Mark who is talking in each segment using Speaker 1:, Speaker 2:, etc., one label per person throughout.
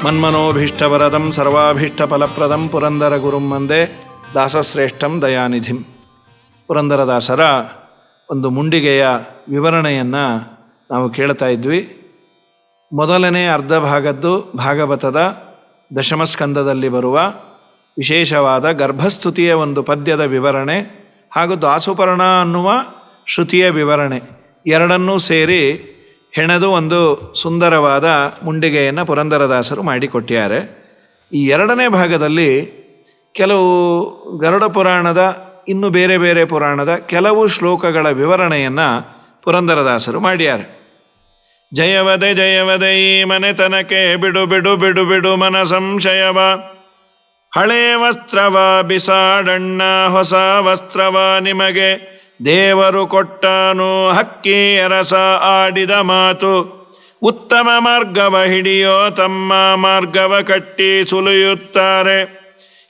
Speaker 1: ಮನ್ಮನೋಭೀಷ್ಟವರದಂ ಸರ್ವಾಭೀಷ್ಟಫಲಪ್ರದಂ ಪುರಂದರ ಗುರುಂ ವಂದೇ ದಾಸಶ್ರೇಷ್ಠಂ ದಯಾನಿಧಿಂ. ಪುರಂದರದಾಸರ ಒಂದು ಮುಂಡಿಗೆಯ ವಿವರಣೆಯನ್ನು ನಾವು ಕೇಳ್ತಾ ಇದ್ವಿ. ಮೊದಲನೇ ಅರ್ಧ ಭಾಗದ್ದು ಭಾಗವತದ ದಶಮಸ್ಕಂದದಲ್ಲಿ ಬರುವ ವಿಶೇಷವಾದ ಗರ್ಭಸ್ತುತಿಯ ಒಂದು ಪದ್ಯದ ವಿವರಣೆ ಹಾಗೂ ದಾಸುಪರ್ಣ ಅನ್ನುವ ಶ್ರುತಿಯ ವಿವರಣೆ ಎರಡನ್ನೂ ಸೇರಿ ಹೆಣೆದು ಒಂದು ಸುಂದರವಾದ ಮುಂಡಿಗೆಯನ್ನು ಪುರಂದರದಾಸರು ಮಾಡಿಕೊಟ್ಟಿದ್ದಾರೆ. ಈ ಎರಡನೇ ಭಾಗದಲ್ಲಿ ಕೆಲವು ಗರುಡ ಪುರಾಣದ ಇನ್ನು ಬೇರೆ ಬೇರೆ ಪುರಾಣದ ಕೆಲವು ಶ್ಲೋಕಗಳ ವಿವರಣೆಯನ್ನು ಪುರಂದರದಾಸರು ಮಾಡ್ಯಾರೆ. ಜಯವದೆ ಈ ಮನೆತನಕ್ಕೆ ಬಿಡು ಬಿಡು ಬಿಡು ಬಿಡು ಮನ ಸಂಶಯವ, ಹಳೇ ವಸ್ತ್ರವ ಬಿಸಾಡಣ್ಣ ಹೊಸ ವಸ್ತ್ರವ ನಿಮಗೆ ದೇವರು ಕೊಟ್ಟಾನು, ಹಕ್ಕಿ ಅರಸ ಆಡಿದ ಮಾತು ಉತ್ತಮ ಮಾರ್ಗವ ಹಿಡಿಯೋ ತಮ್ಮ ಮಾರ್ಗವ ಕಟ್ಟಿ ಸುಲಿಯುತ್ತಾರೆ.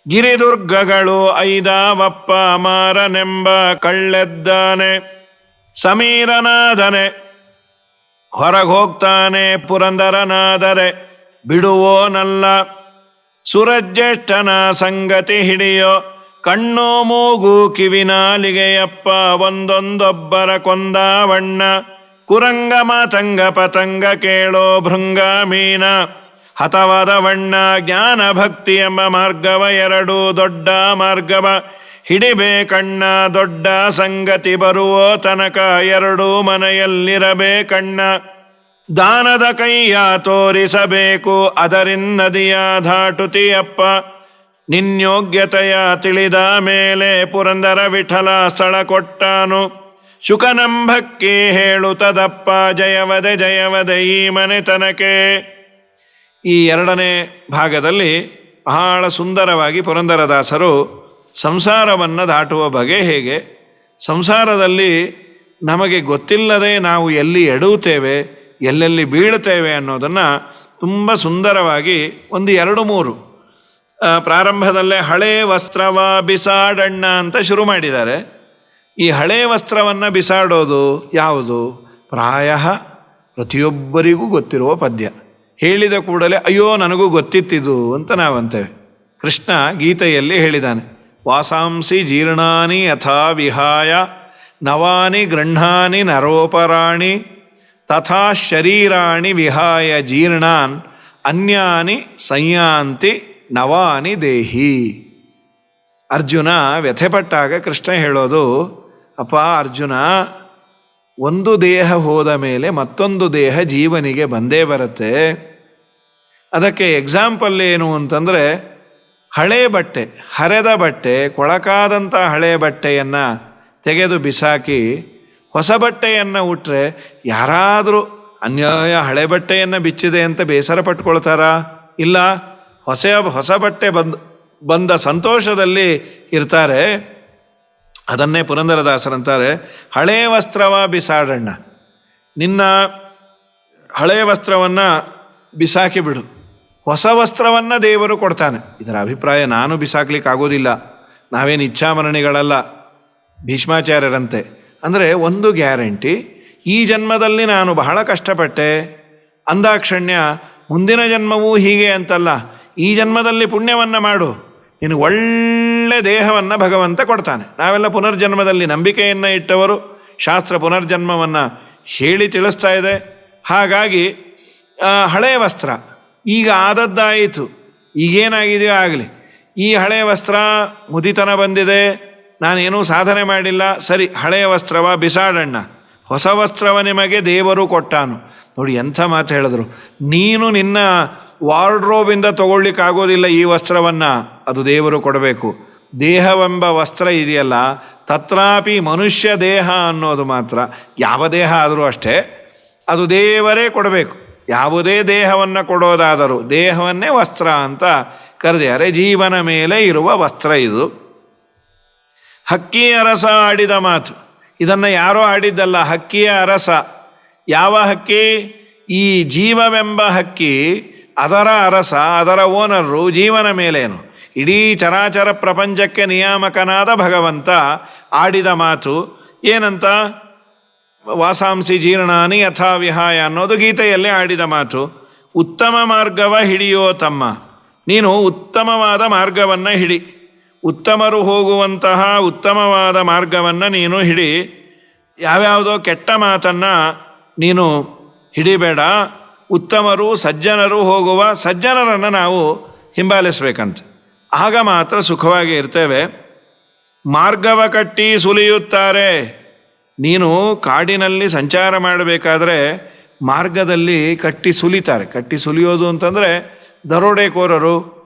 Speaker 1: ಗಿರಿದುರ್ಗಗಳು ಐದಾವಪ್ಪ ಮಾರನೆಂಬ ಕಳ್ಳೆದ್ದಾನೆ, ಸಮೀರನಾದನೆ ಹೊರಗೋಗ್ತಾನೆ ಪುರಂದರನಾದರೆ ಬಿಡುವೋನಲ್ಲ. ಸುರಜ್ಯೇಷ್ಠನ ಸಂಗತಿ ಹಿಡಿಯೋ ಕಣ್ಣು ಮೂಗು ಕಿವಿನಾಲಿಗೆಯಪ್ಪ ಒಂದೊಂದೊಬ್ಬರ ಕೊಂದಾವಣ್ಣ. ಕುರಂಗ ಮಾತಂಗ ಪತಂಗ ಕೇಳೋ ಭೃಂಗ ಮೀನ ಹತವಾದವಣ್ಣ. ಜ್ಞಾನ ಭಕ್ತಿ ಎಂಬ ಮಾರ್ಗವ ಎರಡು ದೊಡ್ಡ ಮಾರ್ಗವ ಹಿಡಿಬೇಕಣ್ಣ. ದೊಡ್ಡ ಸಂಗತಿ ಬರುವೋ ತನಕ ಎರಡು ಮನೆಯಲ್ಲಿರಬೇಕಣ್ಣ. ದಾನದ ಕೈಯ ತೋರಿಸಬೇಕು ಅದರಿನ್ನದಿಯ ದಾಟುತಿಯಪ್ಪ. ನಿನ್ಯೋಗ್ಯತೆಯ ತಿಳಿದ ಮೇಲೆ ಪುರಂದರ ವಿಠಲ ಸ್ಥಳ ಕೊಟ್ಟಾನು. ಶುಕನಂಭಕ್ಕೆ ಹೇಳುತ್ತದಪ್ಪ ಜಯವದೆ ಈ ಮನೆತನಕ್ಕೆ. ಈ ಎರಡನೇ ಭಾಗದಲ್ಲಿ ಬಹಳ ಸುಂದರವಾಗಿ ಪುರಂದರದಾಸರು ಸಂಸಾರವನ್ನು ದಾಟುವ ಬಗೆ ಹೇಗೆ, ಸಂಸಾರದಲ್ಲಿ ನಮಗೆ ಗೊತ್ತಿಲ್ಲದೆ ನಾವು ಎಲ್ಲಿ ಎಡುತ್ತೇವೆ ಎಲ್ಲೆಲ್ಲಿ ಬೀಳುತ್ತೇವೆ ಅನ್ನೋದನ್ನು ತುಂಬ ಸುಂದರವಾಗಿ ಒಂದು ಎರಡು ಮೂರು ಪ್ರಾರಂಭದಲ್ಲೇ ಹಳೇ ವಸ್ತ್ರವ ಬಿಸಾಡಣ್ಣ ಅಂತ ಶುರು ಮಾಡಿದ್ದಾರೆ. ಈ ಹಳೇ ವಸ್ತ್ರವನ್ನು ಬಿಸಾಡೋದು ಯಾವುದು? ಪ್ರಾಯ ಪ್ರತಿಯೊಬ್ಬರಿಗೂ ಗೊತ್ತಿರುವ ಪದ್ಯ. ಹೇಳಿದ ಕೂಡಲೇ ಅಯ್ಯೋ ನನಗೂ ಗೊತ್ತಿತ್ತಿದು ಅಂತ ನಾವಂತೇವೆ. ಕೃಷ್ಣ ಗೀತೆಯಲ್ಲಿ ಹೇಳಿದ್ದಾನೆ, ವಾಸಾಂಸಿ ಜೀರ್ಣಾನಿ ಯಥಾ ವಿಹಾಯ ನವಾನಿ ಗೃಹ್ಣಾನಿ ನರೋಪರಾಣಿ ತಥಾ ಶರೀರಾಣಿ ವಿಹಾಯ ಜೀರ್ಣಾನ್ ಅನ್ಯಾನಿ ಸಂಯಾಂತಿ ನವಾನಿ ದೇಹಿ. ಅರ್ಜುನ ವ್ಯಥೆಪಟ್ಟಾಗ ಕೃಷ್ಣ ಹೇಳೋದು, ಅಪ್ಪ ಅರ್ಜುನ, ಒಂದು ದೇಹ ಹೋದ ಮೇಲೆ ಮತ್ತೊಂದು ದೇಹ ಜೀವನಿಗೆ ಬಂದೇ ಬರುತ್ತೆ. ಅದಕ್ಕೆ ಎಕ್ಸಾಂಪಲ್ ಏನು ಅಂತಂದರೆ, ಹಳೆ ಬಟ್ಟೆ, ಹರಿದ ಬಟ್ಟೆ, ಕೊಳಕಾದಂಥ ಹಳೆ ಬಟ್ಟೆಯನ್ನು ತೆಗೆದು ಬಿಸಾಕಿ ಹೊಸ ಬಟ್ಟೆಯನ್ನು ಉಟ್ಟರೆ ಯಾರಾದರೂ ಅನ್ಯಾಯ ಹಳೆ ಬಟ್ಟೆಯನ್ನು ಬಿಚ್ಚಿದೆ ಅಂತ ಬೇಸರ ಪಟ್ಕೊಳ್ತಾರಾ? ಇಲ್ಲ, ಹೊಸ ಬಟ್ಟೆ ಬಂದ ಸಂತೋಷದಲ್ಲಿ ಇರ್ತಾರೆ. ಅದನ್ನೇ ಪುರಂದರದಾಸರಂತಾರೆ, ಹಳೇ ವಸ್ತ್ರವ ಬಿಸಾಡಣ್ಣ. ನಿನ್ನ ಹಳೆಯ ವಸ್ತ್ರವನ್ನು ಬಿಸಾಕಿ ಬಿಡು, ಹೊಸ ವಸ್ತ್ರವನ್ನು ದೇವರು ಕೊಡ್ತಾನೆ. ಇದರ ಅಭಿಪ್ರಾಯ ನಾನು ಬಿಸಾಕ್ಲಿಕ್ಕೆ ಆಗೋದಿಲ್ಲ, ನಾವೇನು ಇಚ್ಛಾಮರಣಿಗಳಲ್ಲ ಭೀಷ್ಮಾಚಾರ್ಯರಂತೆ. ಅಂದರೆ ಒಂದು ಗ್ಯಾರಂಟಿ, ಈ ಜನ್ಮದಲ್ಲಿ ನಾನು ಬಹಳ ಕಷ್ಟಪಟ್ಟೆ ಅಂದಾಕ್ಷಣ್ಯ ಮುಂದಿನ ಜನ್ಮವೂ ಹೀಗೆ ಅಂತಲ್ಲ, ಈ ಜನ್ಮದಲ್ಲಿ ಪುಣ್ಯವನ್ನು ಮಾಡು, ನಿನಗೆ ಒಳ್ಳೆ ದೇಹವನ್ನು ಭಗವಂತ ಕೊಡ್ತಾನೆ. ನಾವೆಲ್ಲ ಪುನರ್ಜನ್ಮದಲ್ಲಿ ನಂಬಿಕೆಯನ್ನು ಇಟ್ಟವರು, ಶಾಸ್ತ್ರ ಪುನರ್ಜನ್ಮವನ್ನು ಹೇಳಿ ತಿಳಿಸ್ತಾ ಇದೆ. ಹಾಗಾಗಿ ಹಳೆಯ ವಸ್ತ್ರ ಈಗ ಆದದ್ದಾಯಿತು, ಈಗೇನಾಗಿದೆಯೋ ಆಗಲಿ, ಈ ಹಳೆಯ ವಸ್ತ್ರ ಮುದಿತನ ಬಂದಿದೆ, ನಾನೇನೂ ಸಾಧನೆ ಮಾಡಿಲ್ಲ, ಸರಿ ಹಳೆಯ ವಸ್ತ್ರವ ಬಿಸಾಡಣ್ಣ, ಹೊಸ ವಸ್ತ್ರವ ನಿಮಗೆ ದೇವರು ಕೊಟ್ಟಾನು. ನೋಡಿ ಎಂಥ ಮಾತು ಹೇಳಿದ್ರು. ನೀನು ನಿನ್ನ ವಾರ್ಡ್ರೋಬಿಂದ ತಗೊಳ್ಳಿಕ್ಕಾಗೋದಿಲ್ಲ ಈ ವಸ್ತ್ರವನ್ನು, ಅದು ದೇವರು ಕೊಡಬೇಕು. ದೇಹವೆಂಬ ವಸ್ತ್ರ ಇದೆಯಲ್ಲ, ತತ್ರಾಪಿ ಮನುಷ್ಯ ದೇಹ ಅನ್ನೋದು ಮಾತ್ರ, ಯಾವ ದೇಹ ಆದರೂ ಅಷ್ಟೇ, ಅದು ದೇವರೇ ಕೊಡಬೇಕು. ಯಾವುದೇ ದೇಹವನ್ನು ಕೊಡೋದಾದರೂ ದೇಹವನ್ನೇ ವಸ್ತ್ರ ಅಂತ ಕರೆದಿದ್ದಾರೆ. ಜೀವನ ಮೇಲೆ ಇರುವ ವಸ್ತ್ರ ಇದು. ಹಕ್ಕಿಯ ಅರಸ ಆಡಿದ ಮಾತು, ಇದನ್ನು ಯಾರೋ ಆಡಿದ್ದಲ್ಲ, ಹಕ್ಕಿಯ ಅರಸ. ಯಾವ ಹಕ್ಕಿ? ಈ ಜೀವವೆಂಬ ಹಕ್ಕಿ, ಅದರ ಅರಸ, ಅದರ ಓನರು ಜೀವನ ಮೇಲೇನು, ಇಡೀ ಚರಾಚರ ಪ್ರಪಂಚಕ್ಕೆ ನಿಯಾಮಕನಾದ ಭಗವಂತ ಆಡಿದ ಮಾತು ಏನಂತ? ವಾಸಾಂಸಿ ಜೀರ್ಣಾನಿ ಯಥಾ ವಿಹಾಯ ಅನ್ನೋದು ಗೀತೆಯಲ್ಲಿ ಆಡಿದ ಮಾತು. ಉತ್ತಮ ಮಾರ್ಗವ ಹಿಡಿಯೋ ತಮ್ಮ. ನೀನು ಉತ್ತಮವಾದ ಮಾರ್ಗವನ್ನು ಹಿಡಿ, ಉತ್ತಮರು ಹೋಗುವಂತಹ ಉತ್ತಮವಾದ ಮಾರ್ಗವನ್ನು ನೀನು ಹಿಡಿ. ಯಾವ್ಯಾವುದೋ ಕೆಟ್ಟ ಮಾತನ್ನು ನೀನು ಹಿಡಿಬೇಡ. ಉತ್ತಮರು ಸಜ್ಜನರು ಹೋಗುವ ಸಜ್ಜನರನ್ನು ನಾವು ಹಿಂಬಾಲಿಸಬೇಕಂತ. ಆಗ ಮಾತ್ರ ಸುಖವಾಗಿ ಇರ್ತೇವೆ. ಮಾರ್ಗವ ಕಟ್ಟಿ ಸುಲಿಯುತ್ತಾರೆ. ನೀನು ಕಾಡಿನಲ್ಲಿ ಸಂಚಾರ ಮಾಡಬೇಕಾದ್ರೆ ಮಾರ್ಗದಲ್ಲಿ ಕಟ್ಟಿ ಸುಲಿತಾರೆ. ಕಟ್ಟಿ ಸುಲಿಯೋದು ಅಂತಂದರೆ ದರೋಡೆಕೋರರು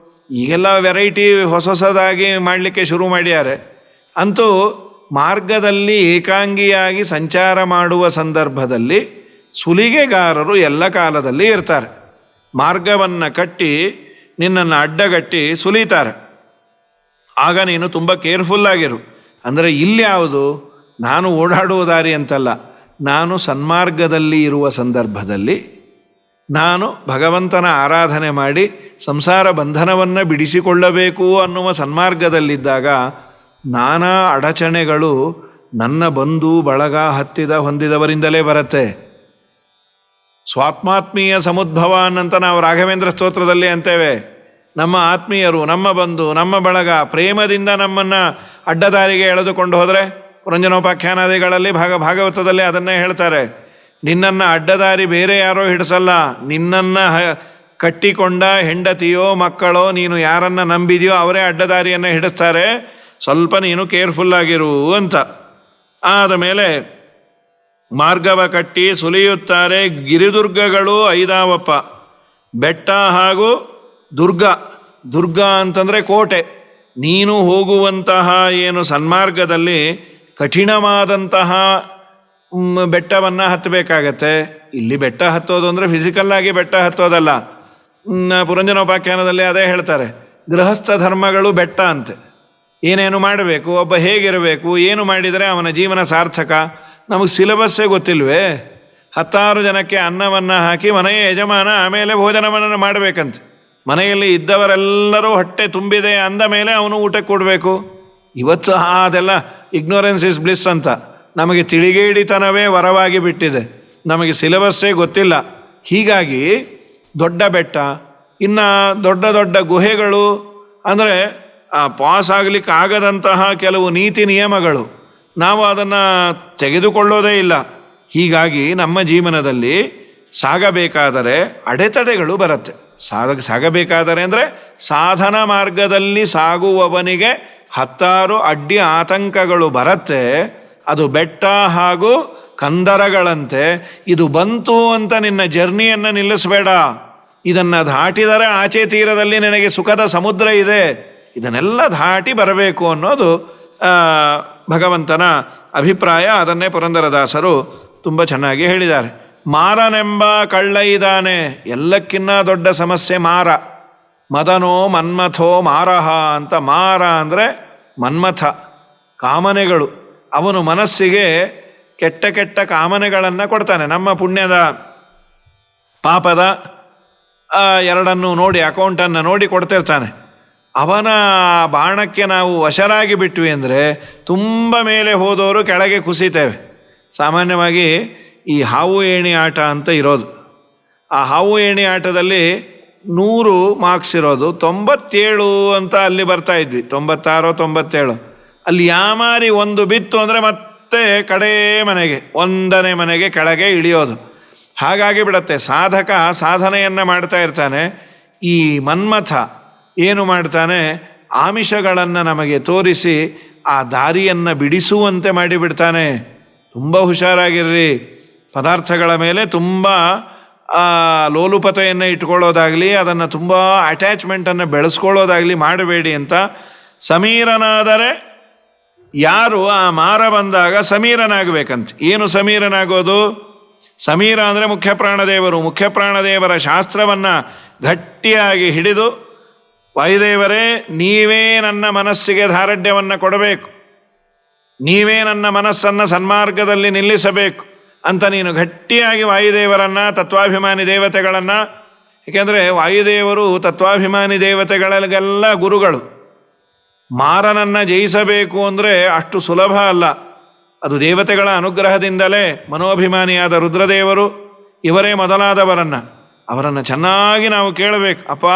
Speaker 1: ಈಗೆಲ್ಲ ವೆರೈಟಿ ಹೊಸದಾಗಿ ಮಾಡಲಿಕ್ಕೆ ಶುರು ಮಾಡ್ಯಾರೆ. ಅಂತೂ ಮಾರ್ಗದಲ್ಲಿ ಏಕಾಂಗಿಯಾಗಿ ಸಂಚಾರ ಮಾಡುವ ಸಂದರ್ಭದಲ್ಲಿ ಸುಲಿಗೆಗಾರರು ಎಲ್ಲ ಕಾಲದಲ್ಲಿ ಇರ್ತಾರೆ. ಮಾರ್ಗವನ್ನು ಕಟ್ಟಿ ನಿನ್ನನ್ನು ಅಡ್ಡಗಟ್ಟಿ ಸುಲಿತಾರೆ. ಆಗ ನೀನು ತುಂಬ ಕೇರ್ಫುಲ್ಲಾಗಿರು. ಅಂದರೆ ಇಲ್ಲಿ ಯಾವುದು, ನಾನು ಓಡಾಡುವ ದಾರಿ ಅಂತಲ್ಲ, ನಾನು ಸನ್ಮಾರ್ಗದಲ್ಲಿ ಇರುವ ಸಂದರ್ಭದಲ್ಲಿ ನಾನು ಭಗವಂತನ ಆರಾಧನೆ ಮಾಡಿ ಸಂಸಾರ ಬಂಧನವನ್ನು ಬಿಡಿಸಿಕೊಳ್ಳಬೇಕು ಅನ್ನುವ ಸನ್ಮಾರ್ಗದಲ್ಲಿದ್ದಾಗ ನಾನಾ ಅಡಚಣೆಗಳು ನನ್ನ ಬಂಧು ಬಳಗ ಹೊಂದಿದವರಿಂದಲೇ ಬರುತ್ತೆ. ಸ್ವಾತ್ಮಾತ್ಮೀಯ ಸಮುದ್ಭವ ಅನ್ನಂತ ನಾವು ರಾಘವೇಂದ್ರ ಸ್ತೋತ್ರದಲ್ಲಿ ಅಂತೇವೆ. ನಮ್ಮ ಆತ್ಮೀಯರು, ನಮ್ಮ ಬಂಧು, ನಮ್ಮ ಬಳಗ ಪ್ರೇಮದಿಂದ ನಮ್ಮನ್ನು ಅಡ್ಡದಾರಿಗೆ ಎಳೆದುಕೊಂಡು ಹೋದರೆ, ಪುರಂಜನೋಪಾಖ್ಯಾನಾದಿಗಳಲ್ಲಿ ಭಾಗವತದಲ್ಲಿ ಅದನ್ನೇ ಹೇಳ್ತಾರೆ. ನಿನ್ನನ್ನು ಅಡ್ಡದಾರಿ ಬೇರೆ ಯಾರೋ ಹಿಡಿಸಲ್ಲ, ನಿನ್ನನ್ನು ಕಟ್ಟಿಕೊಂಡ ಹೆಂಡತಿಯೋ ಮಕ್ಕಳೋ ನೀನು ಯಾರನ್ನು ನಂಬಿದೆಯೋ ಅವರೇ ಅಡ್ಡದಾರಿಯನ್ನು ಹಿಡಿಸ್ತಾರೆ. ಸ್ವಲ್ಪ ನೀನು ಕೇರ್ಫುಲ್ಲಾಗಿರು ಅಂತ. ಆದ ಮೇಲೆ ಮಾರ್ಗವ ಕಟ್ಟಿ ಸುಲಿಯುತ್ತಾರೆ. ಗಿರಿದುರ್ಗಗಳು ಐದಾವಪ್ಪ, ಬೆಟ್ಟ ಹಾಗೂ ದುರ್ಗ. ದುರ್ಗ ಅಂತಂದರೆ ಕೋಟೆ. ನೀನು ಹೋಗುವಂತಹ ಏನು ಸನ್ಮಾರ್ಗದಲ್ಲಿ ಕಠಿಣವಾದಂತಹ ಬೆಟ್ಟವನ್ನು ಹತ್ತಬೇಕಾಗತ್ತೆ. ಇಲ್ಲಿ ಬೆಟ್ಟ ಹತ್ತೋದು ಅಂದರೆ ಫಿಸಿಕಲ್ಲಾಗಿ ಬೆಟ್ಟ ಹತ್ತೋದಲ್ಲ. ಪುರಂಜನೋಪಾಖ್ಯಾನದಲ್ಲಿ ಅದೇ ಹೇಳ್ತಾರೆ, ಗೃಹಸ್ಥ ಧರ್ಮಗಳು ಬೆಟ್ಟ ಅಂತೆ. ಏನೇನು ಮಾಡಬೇಕು, ಒಬ್ಬ ಹೇಗಿರಬೇಕು, ಏನು ಮಾಡಿದರೆ ಅವನ ಜೀವನ ಸಾರ್ಥಕ. ನಮಗೆ ಸಿಲೆಬಸ್ಸೇ ಗೊತ್ತಿಲ್ವೇ? 10 ಜನಕ್ಕೆ ಅನ್ನವನ್ನು ಹಾಕಿ ಮನೆಯ ಯಜಮಾನ ಆಮೇಲೆ ಭೋಜನವನ್ನು ಮಾಡಬೇಕಂತೆ. ಮನೆಯಲ್ಲಿ ಇದ್ದವರೆಲ್ಲರೂ ಹೊಟ್ಟೆ ತುಂಬಿದೆ ಅಂದ ಮೇಲೆ ಅವನು ಊಟಕ್ಕೆ ಕೊಡಬೇಕು. ಇವತ್ತು ಅದೆಲ್ಲ ಇಗ್ನೋರೆನ್ಸ್ ಇಸ್ ಬ್ಲಿಸ್ ಅಂತ ನಮಗೆ ತಿಳಿಗೇಡಿತನವೇ ವರವಾಗಿ ಬಿಟ್ಟಿದೆ. ನಮಗೆ ಸಿಲೆಬಸ್ಸೇ ಗೊತ್ತಿಲ್ಲ. ಹೀಗಾಗಿ ದೊಡ್ಡ ಬೆಟ್ಟ, ಇನ್ನು ದೊಡ್ಡ ದೊಡ್ಡ ಗುಹೆಗಳು, ಅಂದರೆ ಪಾಸ್ ಆಗಲಿಕ್ಕೆ ಆಗದಂತಹ ಕೆಲವು ನೀತಿ ನಿಯಮಗಳು, ನಾವು ಅದನ್ನು ತೆಗೆದುಕೊಳ್ಳೋದೇ ಇಲ್ಲ. ಹೀಗಾಗಿ ನಮ್ಮ ಜೀವನದಲ್ಲಿ ಸಾಗಬೇಕಾದರೆ ಅಡೆತಡೆಗಳು ಬರುತ್ತೆ. ಸಾಗಬೇಕಾದರೆ ಅಂದರೆ ಸಾಧನ ಮಾರ್ಗದಲ್ಲಿ ಸಾಗುವವನಿಗೆ 10 ಅಡ್ಡಿ ಆತಂಕಗಳು ಬರುತ್ತೆ. ಅದು ಬೆಟ್ಟ ಹಾಗೂ ಕಂದರಗಳಂತೆ. ಇದು ಬಂತು ಅಂತ ನಿನ್ನ ಜರ್ನಿಯನ್ನು ನಿಲ್ಲಿಸಬೇಡ. ಇದನ್ನು ದಾಟಿದರೆ ಆಚೆ ತೀರದಲ್ಲಿ ನಿನಗೆ ಸುಖದ ಸಮುದ್ರ ಇದೆ. ಇದನ್ನೆಲ್ಲ ದಾಟಿ ಬರಬೇಕು ಅನ್ನೋದು ಭಗವಂತನ ಅಭಿಪ್ರಾಯ. ಅದನ್ನೇ ಪುರಂದರದಾಸರು ತುಂಬ ಚೆನ್ನಾಗಿ ಹೇಳಿದ್ದಾರೆ. ಮಾರನೆಂಬ ಕಳ್ಳ ಇದ್ದಾನೆ. ಎಲ್ಲಕ್ಕಿನ್ನ ದೊಡ್ಡ ಸಮಸ್ಯೆ ಮಾರ. ಮದನೋ ಮನ್ಮಥೋ ಮಾರಹ ಅಂತ. ಮಾರ ಅಂದರೆ ಮನ್ಮಥ, ಕಾಮನೆಗಳು. ಅವನು ಮನಸ್ಸಿಗೆ ಕೆಟ್ಟ ಕೆಟ್ಟ ಕಾಮನೆಗಳನ್ನು ಕೊಡ್ತಾನೆ. ನಮ್ಮ ಪುಣ್ಯದ ಪಾಪದ ಎರಡನ್ನು ನೋಡಿ, ಅಕೌಂಟನ್ನು ನೋಡಿ ಕೊಡ್ತಿರ್ತಾನೆ. ಅವನ ಬಾಣಕ್ಕೆ ನಾವು ವಶರಾಗಿ ಬಿಟ್ವಿ ಅಂದರೆ ತುಂಬ ಮೇಲೆ ಹೋದವರು ಕೆಳಗೆ ಕುಸಿತೇವೆ. ಸಾಮಾನ್ಯವಾಗಿ ಈ ಹಾವು ಏಣಿ ಆಟ ಅಂತ ಇರೋದು. ಆ ಹಾವು ಏಣಿ ಆಟದಲ್ಲಿ 100 ಮಾರ್ಕ್ಸ್ ಇರೋದು, 97 ಅಂತ ಅಲ್ಲಿ ಬರ್ತಾ ಇದ್ವಿ. 96, 97. ಅಲ್ಲಿ ಯಾಮಾರಿ ಒಂದು ಬಿತ್ತು ಅಂದರೆ ಮತ್ತೆ ಕಡೇ ಮನೆಗೆ, 1ನೇ ಮನೆಗೆ ಕೆಳಗೆ ಇಳಿಯೋದು. ಹಾಗಾಗಿ ಬಿಡತ್ತೆ. ಸಾಧಕ ಸಾಧನೆಯನ್ನು ಮಾಡ್ತಾ ಇರ್ತಾನೆ. ಈ ಮನ್ಮಥ ಏನು ಮಾಡ್ತಾನೆ, ಆಮಿಷಗಳನ್ನು ನಮಗೆ ತೋರಿಸಿ ಆ ದಾರಿಯನ್ನು ಬಿಡಿಸುವಂತೆ ಮಾಡಿಬಿಡ್ತಾನೆ. ತುಂಬ ಹುಷಾರಾಗಿರ್ರಿ. ಪದಾರ್ಥಗಳ ಮೇಲೆ ತುಂಬ ಲೋಲುಪತೆಯನ್ನು ಇಟ್ಕೊಳ್ಳೋದಾಗಲಿ, ಅದನ್ನು ತುಂಬ ಅಟ್ಯಾಚ್ಮೆಂಟನ್ನು ಬೆಳೆಸ್ಕೊಳ್ಳೋದಾಗಲಿ ಮಾಡಬೇಡಿ ಅಂತ. ಸಮೀರನಾದರೆ ಯಾರು ಆ ಮಾರ ಬಂದಾಗ ಸಮೀರನಾಗಬೇಕಂತ. ಏನು ಸಮೀರನಾಗೋದು? ಸಮೀರ ಅಂದರೆ ಮುಖ್ಯ ಪ್ರಾಣದೇವರು. ಮುಖ್ಯ ಪ್ರಾಣದೇವರ ಶಾಸ್ತ್ರವನ್ನು ಗಟ್ಟಿಯಾಗಿ ಹಿಡಿದು, ವಾಯುದೇವರೇ ನೀವೇ ನನ್ನ ಮನಸ್ಸಿಗೆ ದಾರಢ್ಯವನ್ನು ಕೊಡಬೇಕು, ನೀವೇ ನನ್ನ ಮನಸ್ಸನ್ನು ಸನ್ಮಾರ್ಗದಲ್ಲಿ ನಿಲ್ಲಿಸಬೇಕು ಅಂತ ನೀನು ಗಟ್ಟಿಯಾಗಿ ವಾಯುದೇವರನ್ನು, ತತ್ವಾಭಿಮಾನಿ ದೇವತೆಗಳನ್ನು, ಏಕೆಂದರೆ ವಾಯುದೇವರು ತತ್ವಾಭಿಮಾನಿ ದೇವತೆಗಳಿಗೆಲ್ಲ ಗುರುಗಳು. ಮಾರನನ್ನು ಜಯಿಸಬೇಕು ಅಂದರೆ ಅಷ್ಟು ಸುಲಭ ಅಲ್ಲ. ಅದು ದೇವತೆಗಳ ಅನುಗ್ರಹದಿಂದಲೇ. ಮನೋಭಿಮಾನಿಯಾದ ರುದ್ರದೇವರು ಇವರೇ ಮೊದಲಾದವರನ್ನು ಅವರನ್ನು ಚೆನ್ನಾಗಿ ನಾವು ಕೇಳಬೇಕು. ಅಪ್ಪ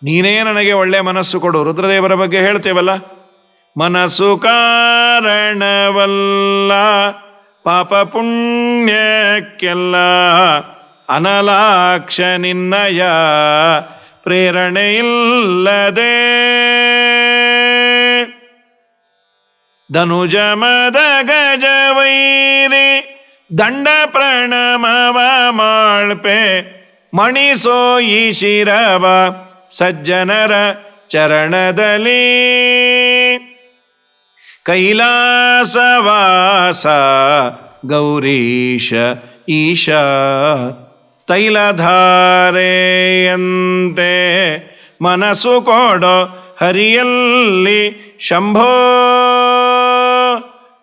Speaker 1: ನೀನೇ ನನಗೆ ಒಳ್ಳೆಯ ಮನಸ್ಸು ಕೊಡು. ರುದ್ರದೇವರ ಬಗ್ಗೆ ಹೇಳ್ತೇವಲ್ಲ, ಮನಸ್ಸು ಕಾರಣವಲ್ಲ ಪಾಪ ಪುಣ್ಯಕ್ಕೆಲ್ಲ, ಅನಲಾಕ್ಷ ನಿನ್ನಯ ಪ್ರೇರಣೆಯಿಲ್ಲದೆ, ಧನುಜ ಮದ ಗಜವೈರಿ ದಂಡ ಪ್ರಣಮವ ಮಾಳ್ಪೆ, ಮಣಿಸೋ ಈ ಶಿರವ ಸಜ್ಜನರ ಚರಣದಲ್ಲಿ, ಕೈಲಾಸವಾಸ ಗೌರೀಶ ಈಶ, ತೈಲಧಾರೆಯಂತೆ ಮನಸ್ಸು ಕೊಡೋ ಹರಿಯಲ್ಲಿ ಶಂಭೋ.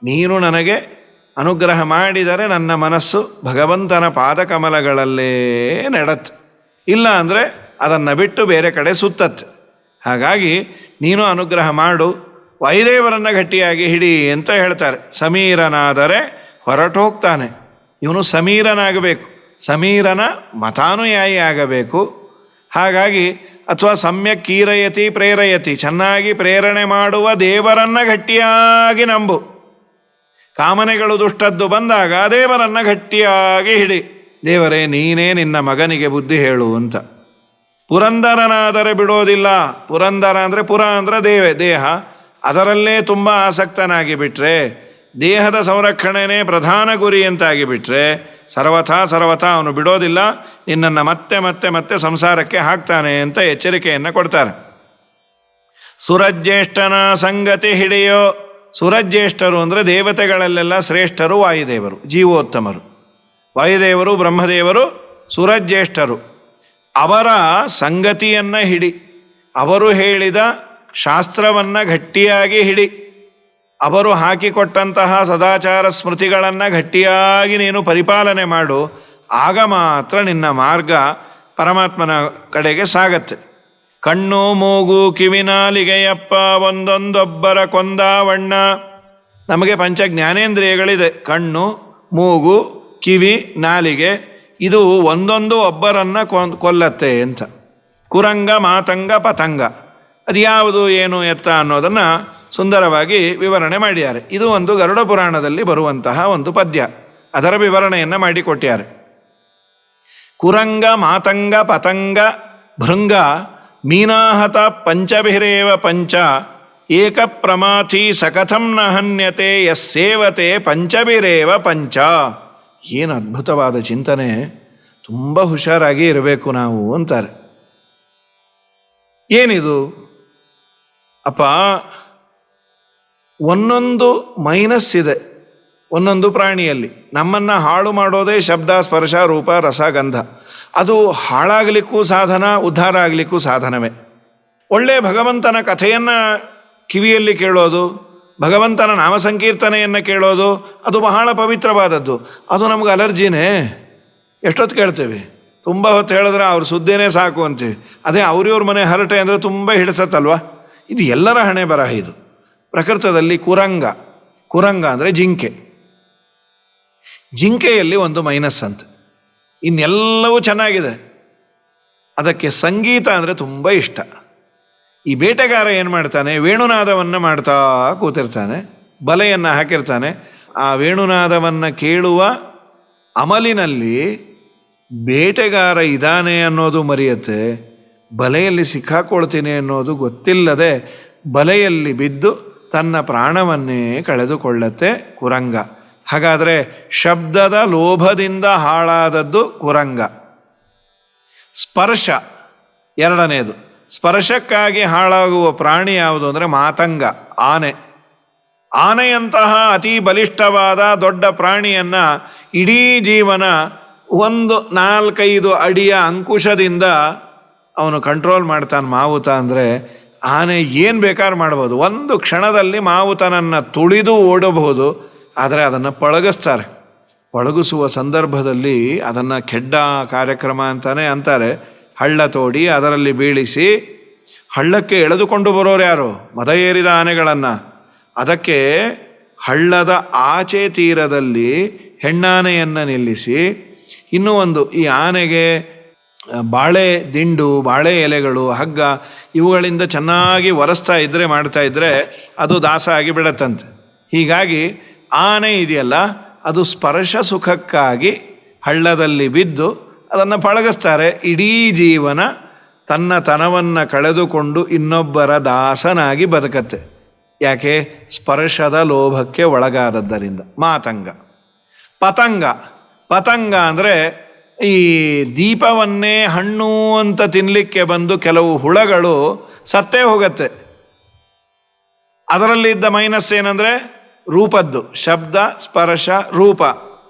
Speaker 1: ನೀನು ನನಗೆ ಅನುಗ್ರಹ ಮಾಡಿದರೆ ನನ್ನ ಮನಸ್ಸು ಭಗವಂತನ ಪಾದಕಮಲಗಳಲ್ಲೇ ನೆಡತ್ತೆ, ಇಲ್ಲ ಅಂದರೆ ಅದನ್ನು ಬಿಟ್ಟು ಬೇರೆ ಕಡೆ ಸುತ್ತತ್ತೆ. ಹಾಗಾಗಿ ನೀನು ಅನುಗ್ರಹ ಮಾಡು, ವಾಯುದೇವರನ್ನು ಗಟ್ಟಿಯಾಗಿ ಹಿಡಿ ಅಂತ ಹೇಳ್ತಾರೆ. ಸಮೀರನಾದರೆ ಹೊರಟು ಹೋಗ್ತಾನೆ. ಇವನು ಸಮೀರನಾಗಬೇಕು, ಸಮೀರನ ಮತಾನುಯಾಯಿ ಆಗಬೇಕು. ಹಾಗಾಗಿ ಅಥವಾ ಸಮ್ಯಕ್ ಕೀರಯತಿ ಪ್ರೇರಯತಿ, ಚೆನ್ನಾಗಿ ಪ್ರೇರಣೆ ಮಾಡುವ ದೇವರನ್ನು ಗಟ್ಟಿಯಾಗಿ ನಂಬು. ಕಾಮನೆಗಳು ದುಷ್ಟದ್ದು ಬಂದಾಗ ದೇವರನ್ನು ಗಟ್ಟಿಯಾಗಿ ಹಿಡಿ. ದೇವರೇ ನೀನೇ ನಿನ್ನ ಮಗನಿಗೆ ಬುದ್ಧಿ ಹೇಳು ಅಂತ. ಪುರಂದರನಾದರೆ ಬಿಡೋದಿಲ್ಲ. ಪುರಂದರ ಅಂದರೆ ಪುರ ಅಂದರೆ ದೇಹ, ಅದರಲ್ಲೇ ತುಂಬ ಆಸಕ್ತನಾಗಿ ಬಿಟ್ರೆ, ದೇಹದ ಸಂರಕ್ಷಣೆಯೇ ಪ್ರಧಾನ ಗುರಿ ಅಂತಾಗಿ ಬಿಟ್ರೆ ಸರ್ವಥಾ ಅವನು ಬಿಡೋದಿಲ್ಲ, ನಿನ್ನನ್ನು ಮತ್ತೆ ಮತ್ತೆ ಮತ್ತೆ ಸಂಸಾರಕ್ಕೆ ಹಾಕ್ತಾನೆ ಅಂತ ಎಚ್ಚರಿಕೆಯನ್ನು ಕೊಡ್ತಾರೆ. ಸುರಜ್ಯೇಷ್ಠನ ಸಂಗತಿ ಹಿಡಿಯೋ. ಸುರಜ್ಯೇಷ್ಠರು ಅಂದರೆ ದೇವತೆಗಳಲ್ಲೆಲ್ಲ ಶ್ರೇಷ್ಠರು ವಾಯುದೇವರು, ಜೀವೋತ್ತಮರು. ವಾಯುದೇವರು ಬ್ರಹ್ಮದೇವರು ಸುರಜ್ಯೇಷ್ಠರು. ಅವರ ಸಂಗತಿಯನ್ನು ಹಿಡಿ, ಅವರು ಹೇಳಿದ ಶಾಸ್ತ್ರವನ್ನು ಗಟ್ಟಿಯಾಗಿ ಹಿಡಿ, ಅವರು ಹಾಕಿಕೊಟ್ಟಂತಹ ಸದಾಚಾರ ಸ್ಮೃತಿಗಳನ್ನು ಗಟ್ಟಿಯಾಗಿ ನೀನು ಪರಿಪಾಲನೆ ಮಾಡು. ಆಗ ಮಾತ್ರ ನಿನ್ನ ಮಾರ್ಗ ಪರಮಾತ್ಮನ ಕಡೆಗೆ ಸಾಗತ್ತೆ. ಕಣ್ಣು ಮೂಗು ಕಿವಿನಾಲಿಗೆಯಪ್ಪ ಒಂದೊಂದೊಬ್ಬರ ಕೊಂದಾವಣ್ಣ. ನಮಗೆ ಪಂಚ ಜ್ಞಾನೇಂದ್ರಿಯಗಳಿದೆ, ಕಣ್ಣು ಮೂಗು ಕಿವಿ ನಾಲಿಗೆ, ಇದು ಒಂದೊಂದು ಒಬ್ಬರನ್ನು ಕೊಲ್ಲತ್ತೆ ಅಂತ. ಕುರಂಗ ಮಾತಂಗ ಪತಂಗ, ಅದು ಯಾವುದು ಏನು ಎತ್ತ ಅನ್ನೋದನ್ನು ಸುಂದರವಾಗಿ ವಿವರಣೆ ಮಾಡಿದ್ದಾರೆ. ಇದು ಒಂದು ಗರುಡ ಪುರಾಣದಲ್ಲಿ ಬರುವಂತಹ ಒಂದು ಪದ್ಯ, ಅದರ ವಿವರಣೆಯನ್ನು ಮಾಡಿಕೊಟ್ಟಿದ್ದಾರೆ. ಕುರಂಗ ಮಾತಂಗ ಪತಂಗ ಭೃಂಗ ಮೀನಾಹತ ಪಂಚಭಿರೇವ ಪಂಚ, ಏಕ ಪ್ರಮಾಥಿ ಸಕಥಂ ನ ಹನ್ಯತೆ ಯಸ್ಸೇವತೆ ಪಂಚಭಿರೇವ ಪಂಚ. ಏನು ಅದ್ಭುತವಾದ ಚಿಂತನೆ, ತುಂಬ ಹುಷಾರಾಗಿ ಇರಬೇಕು ನಾವು ಅಂತಾರೆ. ಏನಿದು ಅಪ್ಪ? ಒಂದೊಂದು ಮೈನಸ್ ಇದೆ ಒಂದೊಂದು ಪ್ರಾಣಿಯಲ್ಲಿ. ನಮ್ಮನ್ನು ಹಾಳು ಮಾಡೋದೇ ಶಬ್ದ ಸ್ಪರ್ಶ ರೂಪ ರಸ ಗಂಧ. ಅದು ಹಾಳಾಗಲಿಕ್ಕೂ ಸಾಧನ, ಉದ್ಧಾರ ಆಗಲಿಕ್ಕೂ ಸಾಧನವೇ. ಒಳ್ಳೆಯ ಭಗವಂತನ ಕಥೆಯನ್ನು ಕಿವಿಯಲ್ಲಿ ಕೇಳೋದು, ಭಗವಂತನ ನಾಮ ಸಂಕೀರ್ತನೆಯನ್ನು ಕೇಳೋದು, ಅದು ಬಹಳ ಪವಿತ್ರವಾದದ್ದು. ಅದು ನಮ್ಗೆ ಅಲರ್ಜಿನೇ. ಎಷ್ಟೊತ್ತು ಕೇಳ್ತೇವೆ, ತುಂಬ ಹೊತ್ತು ಹೇಳಿದ್ರೆ ಅವ್ರ ಸುದ್ದಿನೇ ಸಾಕು ಅಂತೀವಿ. ಅದೇ ಅವ್ರಿವ್ರ ಮನೆ ಹರಟೆ ಅಂದರೆ ತುಂಬ ಹಿಡಿಸತ್ತಲ್ವ. ಇದು ಎಲ್ಲರ ಹಣೆ ಬರಹ. ಇದು ಪ್ರಕೃತದಲ್ಲಿ ಕುರಂಗ ಅಂದರೆ ಜಿಂಕೆ. ಜಿಂಕೆಯಲ್ಲಿ ಒಂದು ಮೈನಸ್ ಅಂತ, ಇನ್ನೆಲ್ಲವೂ ಚೆನ್ನಾಗಿದೆ, ಅದಕ್ಕೆ ಸಂಗೀತ ಅಂದರೆ ತುಂಬ ಇಷ್ಟ. ಈ ಬೇಟೆಗಾರ ಏನು ಮಾಡ್ತಾನೆ, ವೇಣುನಾದವನ್ನು ಮಾಡ್ತಾ ಕೂತಿರ್ತಾನೆ, ಬಲೆಯನ್ನು ಹಾಕಿರ್ತಾನೆ. ಆ ವೇಣುನಾದವನ್ನು ಕೇಳುವ ಅಮಲಿನಲ್ಲಿ ಬೇಟೆಗಾರ ಇದ್ದಾನೆ ಅನ್ನೋದು ಮರೆಯುತ್ತೆ, ಬಲೆಯಲ್ಲಿ ಸಿಕ್ಕಾಕೊಳ್ತೀನಿ ಅನ್ನೋದು ಗೊತ್ತಿಲ್ಲದೆ ಬಲೆಯಲ್ಲಿ ಬಿದ್ದು ತನ್ನ ಪ್ರಾಣವನ್ನೇ ಕಳೆದುಕೊಳ್ಳುತ್ತೆ ಕುರಂಗ. ಹಾಗಾದರೆ ಶಬ್ದದ ಲೋಭದಿಂದ ಹಾಳಾದದ್ದು ಕುರಂಗ. ಸ್ಪರ್ಶ ಎರಡನೇದು. ಸ್ಪರ್ಶಕ್ಕಾಗಿ ಹಾಳಾಗುವ ಪ್ರಾಣಿ ಯಾವುದು ಅಂದರೆ ಮಾತಂಗ, ಆನೆ. ಆನೆಯಂತಹ ಅತಿ ಬಲಿಷ್ಠವಾದ ದೊಡ್ಡ ಪ್ರಾಣಿಯನ್ನು ಇಡೀ ಜೀವನ ಒಂದು 4-5 ಅಡಿಯ ಅಂಕುಶದಿಂದ ಅವನು ಕಂಟ್ರೋಲ್ ಮಾಡ್ತಾನೆ. ಮಾವುತ ಅಂದರೆ ಆನೆ ಏನು ಬೇಕಾದ್ರೂ ಮಾಡ್ಬೋದು, ಒಂದು ಕ್ಷಣದಲ್ಲಿ ಮಾವುತನನ್ನು ತುಳಿದು ಓಡಬಹುದು. ಆದರೆ ಅದನ್ನು ಪಳಗಿಸ್ತಾರೆ. ಪಳಗಿಸುವ ಸಂದರ್ಭದಲ್ಲಿ ಅದನ್ನು ಕೆಡ್ಡ ಕಾರ್ಯಕ್ರಮ ಅಂತಲೇ ಅಂತಾರೆ. ಹಳ್ಳ ತೋಡಿ ಅದರಲ್ಲಿ ಬೀಳಿಸಿ ಹಳ್ಳಕ್ಕೆ ಎಳೆದುಕೊಂಡು ಬರೋರು ಯಾರು? ಮದ ಏರಿದ ಆನೆಗಳನ್ನು. ಅದಕ್ಕೆ ಹಳ್ಳದ ಆಚೆ ತೀರದಲ್ಲಿ ಹೆಣ್ಣಾನೆಯನ್ನು ನಿಲ್ಲಿಸಿ, ಇನ್ನೂ ಒಂದು, ಈ ಆನೆಗೆ ಬಾಳೆ ದಿಂಡು, ಬಾಳೆ ಎಲೆಗಳು, ಹಗ್ಗ ಇವುಗಳಿಂದ ಚೆನ್ನಾಗಿ ಒರೆಸ್ತಾ ಇದ್ದರೆ ಮಾಡ್ತಾ ಇದ್ದರೆ ಅದು ದಾಸ ಆಗಿ ಬಿಡತ್ತಂತೆ. ಹೀಗಾಗಿ ಆನೆ ಇದೆಯಲ್ಲ, ಅದು ಸ್ಪರ್ಶ ಸುಖಕ್ಕಾಗಿ ಹಳ್ಳದಲ್ಲಿ ಬಿದ್ದು ಅದನ್ನು ಪಳಗಿಸ್ತಾರೆ. ಇಡೀ ಜೀವನ ತನ್ನ ತನವನ್ನು ಕಳೆದುಕೊಂಡು ಇನ್ನೊಬ್ಬರ ದಾಸನಾಗಿ ಬದುಕತ್ತೆ. ಯಾಕೆ? ಸ್ಪರ್ಶದ ಲೋಭಕ್ಕೆ ಒಳಗಾದದ್ದರಿಂದ. ಮಾತಂಗ. ಪತಂಗ. ಪತಂಗ ಅಂದರೆ ಈ ದೀಪವನ್ನೇ ಹಣ್ಣು ಅಂತ ತಿನ್ನಲಿಕ್ಕೆ ಬಂದು ಕೆಲವು ಹುಳಗಳು ಸತ್ತೇ ಹೋಗತ್ತೆ. ಅದರಲ್ಲಿದ್ದ ಮೈನಸ್ ಏನಂದರೆ ರೂಪದ್ದು, ಶಬ್ದ, ಸ್ಪರ್ಶ, ರೂಪ.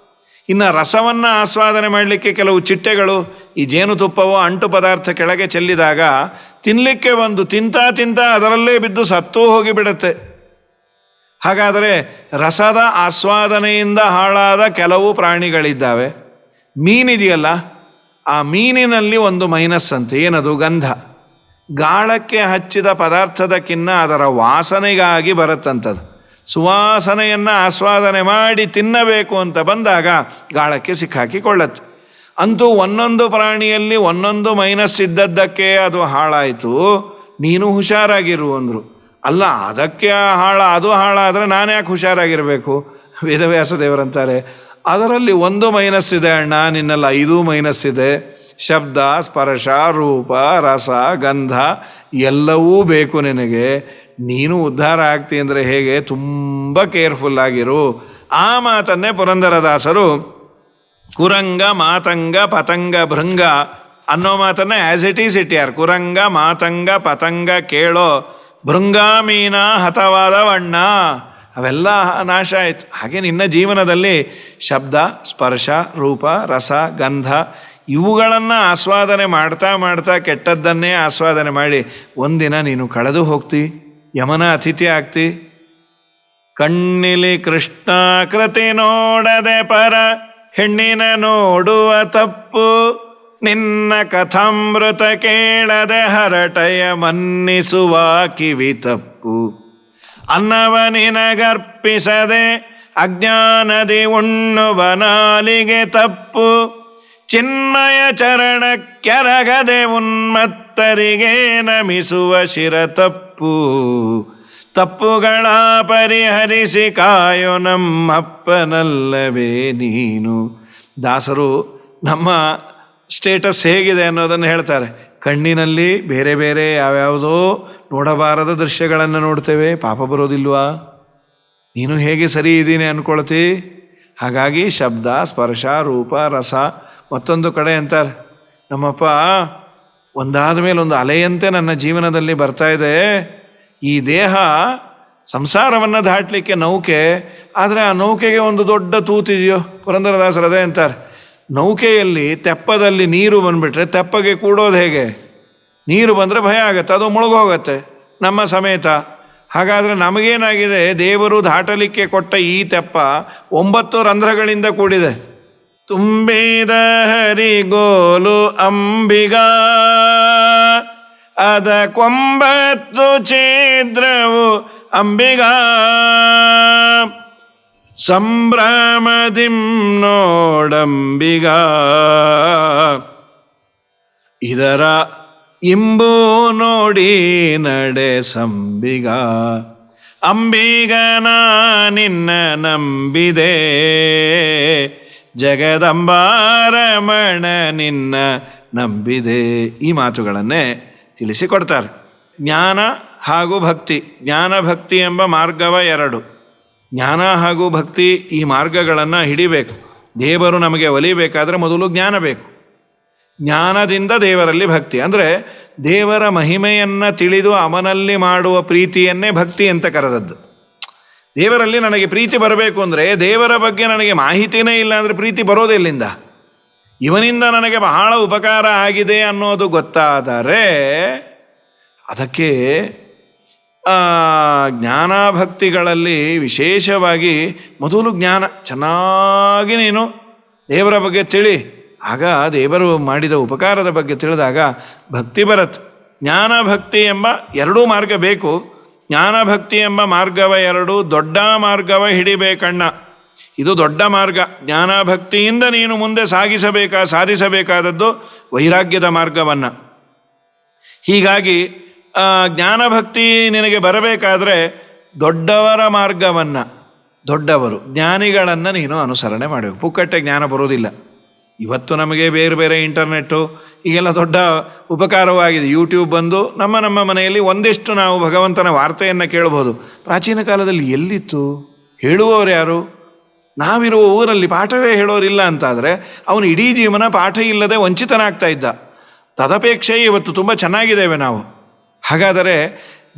Speaker 1: ಇನ್ನು ರಸವನ್ನು ಆಸ್ವಾದನೆ ಮಾಡಲಿಕ್ಕೆ ಕೆಲವು ಚಿಟ್ಟೆಗಳು ಈ ಜೇನುತುಪ್ಪವೋ ಅಂಟು ಪದಾರ್ಥ ಕೆಳಗೆ ಚೆಲ್ಲಿದಾಗ ತಿನ್ನಲಿಕ್ಕೆ ಬಂದು ತಿಂತ ಅದರಲ್ಲೇ ಬಿದ್ದು ಸತ್ತೂ ಹೋಗಿಬಿಡುತ್ತೆ. ಹಾಗಾದರೆ ರಸದ ಆಸ್ವಾದನೆಯಿಂದ ಹಾಳಾದ ಕೆಲವು ಪ್ರಾಣಿಗಳಿದ್ದಾವೆ. ಮೀನಿದೆಯಲ್ಲ, ಆ ಮೀನಿನಲ್ಲಿ ಒಂದು ಮೈನಸ್ ಅಂತೆ. ಏನದು? ಗಂಧ. ಗಾಳಕ್ಕೆ ಹಚ್ಚಿದ ಪದಾರ್ಥದಕ್ಕಿನ್ನ ಅದರ ವಾಸನೆಗಾಗಿ ಬರುತ್ತಂಥದ್ದು. ಸುವಾಸನೆಯನ್ನು ಆಸ್ವಾದನೆ ಮಾಡಿ ತಿನ್ನಬೇಕು ಅಂತ ಬಂದಾಗ ಗಾಳಕ್ಕೆ ಸಿಕ್ಕಾಕಿಕೊಳ್ಳತ್ತೆ. ಅಂತೂ ಒಂದೊಂದು ಪ್ರಾಣಿಯಲ್ಲಿ ಒಂದೊಂದು ಮೈನಸ್ ಇದ್ದದ್ದಕ್ಕೆ ಅದು ಹಾಳಾಯಿತು. ನೀನು ಹುಷಾರಾಗಿರು ಅಂದರು. ಅಲ್ಲ, ಅದಕ್ಕೆ ಅದು ಹಾಳಾದರೆ ನಾನು ಯಾಕೆ ಹುಷಾರಾಗಿರಬೇಕು? ವೇದವ್ಯಾಸ ದೇವರಂತಾರೆ, ಅದರಲ್ಲಿ ಒಂದು ಮೈನಸ್ ಇದೆ ಅಣ್ಣ, ನಿನ್ನಲ್ಲಿ 5 ಮೈನಸ್ ಇದೆ. ಶಬ್ದ, ಸ್ಪರ್ಶ, ರೂಪ, ರಸ, ಗಂಧ ಎಲ್ಲವೂ ಬೇಕು ನಿನಗೆ. ನೀನು ಉದ್ಧಾರ ಆಗ್ತಿ ಅಂದರೆ ಹೇಗೆ? ತುಂಬ ಕೇರ್ಫುಲ್ ಆಗಿರು. ಆ ಮಾತನ್ನೇ ಪುರಂದರದಾಸರು ಕುರಂಗ, ಮಾತಂಗ, ಪತಂಗ, ಭೃಂಗ ಅನ್ನೋ ಮಾತನ್ನ ಆ್ಯಸ್ ಇಟ್ ಈಸ್ ಇಟ್ಯಾರ. ಕುರಂಗ, ಮಾತಂಗ, ಪತಂಗ ಕೇಳೋ, ಭೃಂಗ ಮೀನ ಹತವಾದವಣ್ಣ, ಅವೆಲ್ಲ ನಾಶ ಆಯ್ತು. ಹಾಗೆ ನಿನ್ನ ಜೀವನದಲ್ಲಿ ಶಬ್ದ, ಸ್ಪರ್ಶ, ರೂಪ, ರಸ, ಗಂಧ ಇವುಗಳನ್ನು ಆಸ್ವಾದನೆ ಮಾಡ್ತಾ ಕೆಟ್ಟದ್ದನ್ನೇ ಆಸ್ವಾದನೆ ಮಾಡಿ ಒಂದಿನ ನೀನು ಕಳೆದು ಹೋಗ್ತಿ, ಯಮನ ಅತಿಥಿ ಆಗ್ತಿ. ಕಣ್ಣಿಲಿ ಕೃಷ್ಣಾಕೃತಿ ನೋಡದೆ ಪರ ಹೆಣ್ಣಿನ ನೋಡುವ ತಪ್ಪು, ನಿನ್ನ ಕಥಾಮೃತ ಕೇಳದೆ ಹರಟಯ ಮನ್ನಿಸುವ ಕಿವಿ ತಪ್ಪು. ಅನ್ನವ ನಿನಗರ್ಪಿಸದೆ ಅಜ್ಞಾನದಿ ಉಣ್ಣುವ ನಾಲಿಗೆ ತಪ್ಪು, ಚಿನ್ಮಯ ಚರಣ ಕೆರಗದೆ ಉನ್ಮತ್ತರಿಗೆ ನಮಿಸುವ ಶಿರ ತಪ್ಪು. ತಪ್ಪುಗಳ ಪರಿಹರಿಸಿ ಕಾಯೋ ನಮ್ಮಪ್ಪನಲ್ಲವೇ ನೀನು. ದಾಸರು ನಮ್ಮ ಸ್ಟೇಟಸ್ ಹೇಗಿದೆ ಅನ್ನೋದನ್ನು ಹೇಳ್ತಾರೆ. ಕಣ್ಣಿನಲ್ಲಿ ಬೇರೆ ಬೇರೆ ಯಾವ್ಯಾವುದೋ ನೋಡಬಾರದ ದೃಶ್ಯಗಳನ್ನು ನೋಡ್ತೇವೆ, ಪಾಪ ಬರೋದಿಲ್ವಾ? ನೀನು ಹೇಗೆ ಸರಿ ಇದ್ದೀನಿ ಅಂದ್ಕೊಳ್ತಿ. ಹಾಗಾಗಿ ಶಬ್ದ, ಸ್ಪರ್ಶ, ರೂಪ, ರಸ. ಮತ್ತೊಂದು ಕಡೆ ಅಂತಾರೆ, ನಮ್ಮಪ್ಪ ಒಂದಾದ ಮೇಲೆ ಒಂದು ಅಲೆಯಂತೆ ನನ್ನ ಜೀವನದಲ್ಲಿ ಬರ್ತಾ ಇದೆ. ಈ ದೇಹ ಸಂಸಾರವನ್ನು ದಾಟಲಿಕ್ಕೆ ನೌಕೆ, ಆದರೆ ಆ ನೌಕೆಗೆ ಒಂದು ದೊಡ್ಡ ತೂತಿದೆಯೋ. ಪುರಂದರದಾಸರು ಅದೇ ಅಂತಾರೆ, ನೌಕೆಯಲ್ಲಿ ತೆಪ್ಪದಲ್ಲಿ ನೀರು ಬಂದುಬಿಟ್ರೆ ತೆಪ್ಪಗೆ ಕೂಡೋದು ಹೇಗೆ? ನೀರು ಬಂದರೆ ಭಯ ಆಗತ್ತೆ, ಅದು ಮುಳುಗೋಗತ್ತೆ ನಮ್ಮ ಸಮೇತ. ಹಾಗಾದರೆ ನಮಗೇನಾಗಿದೆ? ದೇವರು ದಾಟಲಿಕ್ಕೆ ಕೊಟ್ಟ ಈ ತೆಪ್ಪ 9 ರಂಧ್ರಗಳಿಂದ ಕೂಡಿದೆ. ತುಂಬಿದ ಹರಿಗೋಲು ಅಂಬಿಗ ಅದ 9 ಛಿದ್ರವು ಅಂಬಿಗ. ಸಂಭ್ರಮದಿಂ ನೋಡಂಬಿಗ ಇದರ ಇಂಬು ನೋಡಿ ನಡೆ ಸಂಬಿಗ. ಅಂಬಿಗನ ನಿನ್ನ ನಂಬಿದೆ, ಜಗದಂಬಾರಮಣ ನಿನ್ನ ನಂಬಿದೆ. ಈ ಮಾತುಗಳನ್ನೇ ತಿಳಿಸಿಕೊಡ್ತಾರೆ. ಜ್ಞಾನ ಹಾಗೂ ಭಕ್ತಿ. ಜ್ಞಾನ ಭಕ್ತಿ ಎಂಬ ಮಾರ್ಗವ 2. ಜ್ಞಾನ ಹಾಗೂ ಭಕ್ತಿ ಈ ಮಾರ್ಗಗಳನ್ನು ಹಿಡಿಬೇಕು. ದೇವರು ನಮಗೆ ಒಲಿಬೇಕಾದ್ರೆ ಮೊದಲು ಜ್ಞಾನ ಬೇಕು. ಜ್ಞಾನದಿಂದ ದೇವರಲ್ಲಿ ಭಕ್ತಿ, ಅಂದರೆ ದೇವರ ಮಹಿಮೆಯನ್ನು ತಿಳಿದು ಅವನಲ್ಲಿ ಮಾಡುವ ಪ್ರೀತಿಯನ್ನೇ ಭಕ್ತಿ ಅಂತ ಕರೆದದ್ದು. ದೇವರಲ್ಲಿ ನನಗೆ ಪ್ರೀತಿ ಬರಬೇಕು ಅಂದರೆ ದೇವರ ಬಗ್ಗೆ ನನಗೆ ಮಾಹಿತಿನೇ ಇಲ್ಲ ಅಂದರೆ ಪ್ರೀತಿ ಬರೋದಿಲ್ಲಿಂದ. ಇವನಿಂದ ನನಗೆ ಬಹಳ ಉಪಕಾರ ಆಗಿದೆ ಅನ್ನೋದು ಗೊತ್ತಾದರೆ ಅದಕ್ಕೆ ಜ್ಞಾನಭಕ್ತಿಗಳಲ್ಲಿ ವಿಶೇಷವಾಗಿ ಮೊದಲು ಜ್ಞಾನ ಚೆನ್ನಾಗಿ ನೀನು ದೇವರ ಬಗ್ಗೆ ತಿಳಿ. ಆಗ ದೇವರು ಮಾಡಿದ ಉಪಕಾರದ ಬಗ್ಗೆ ತಿಳಿದಾಗ ಭಕ್ತಿ ಬರುತ್ತೆ. ಜ್ಞಾನ ಭಕ್ತಿ ಎಂಬ 2 ಮಾರ್ಗ ಬೇಕು. ಜ್ಞಾನಭಕ್ತಿ ಎಂಬ ಮಾರ್ಗವ 2, ದೊಡ್ಡ ಮಾರ್ಗವ ಹಿಡಿಬೇಕಣ್ಣ. ಇದು ದೊಡ್ಡ ಮಾರ್ಗ. ಜ್ಞಾನಭಕ್ತಿಯಿಂದ ನೀನು ಮುಂದೆ ಸಾಧಿಸಬೇಕಾದದ್ದು ವೈರಾಗ್ಯದ ಮಾರ್ಗವನ್ನು. ಹೀಗಾಗಿ ಜ್ಞಾನಭಕ್ತಿ ನಿನಗೆ ಬರಬೇಕಾದ್ರೆ ದೊಡ್ಡವರ ಮಾರ್ಗವನ್ನು, ದೊಡ್ಡವರು ಜ್ಞಾನಿಗಳನ್ನು ನೀನು ಅನುಸರಣೆ ಮಾಡಬೇಕು. ಪುಕ್ಕಟ್ಟೆ ಜ್ಞಾನ ಬರೋದಿಲ್ಲ. ಇವತ್ತು ನಮಗೆ ಬೇರೆ ಬೇರೆ ಇಂಟರ್ನೆಟ್ಟು ಈಗೆಲ್ಲ ದೊಡ್ಡ ಉಪಕಾರವಾಗಿದೆ. ಯೂಟ್ಯೂಬ್ ಬಂದು ನಮ್ಮ ಮನೆಯಲ್ಲಿ ಒಂದಿಷ್ಟು ನಾವು ಭಗವಂತನ ವಾರ್ತೆಯನ್ನು ಕೇಳ್ಬೋದು. ಪ್ರಾಚೀನ ಕಾಲದಲ್ಲಿ ಎಲ್ಲಿತ್ತು? ಹೇಳುವವರು ಯಾರು? ನಾವಿರುವ ಊರಲ್ಲಿ ಪಾಠವೇ ಹೇಳೋರಿಲ್ಲ ಅಂತಾದರೆ ಅವನು ಇಡೀ ಜೀವನ ಪಾಠ ಇಲ್ಲದೆ ವಂಚಿತನಾಗ್ತಾ ಇದ್ದ. ತದಪೇಕ್ಷೆ ಇವತ್ತು ತುಂಬ ಚೆನ್ನಾಗಿದ್ದೇವೆ ನಾವು. ಹಾಗಾದರೆ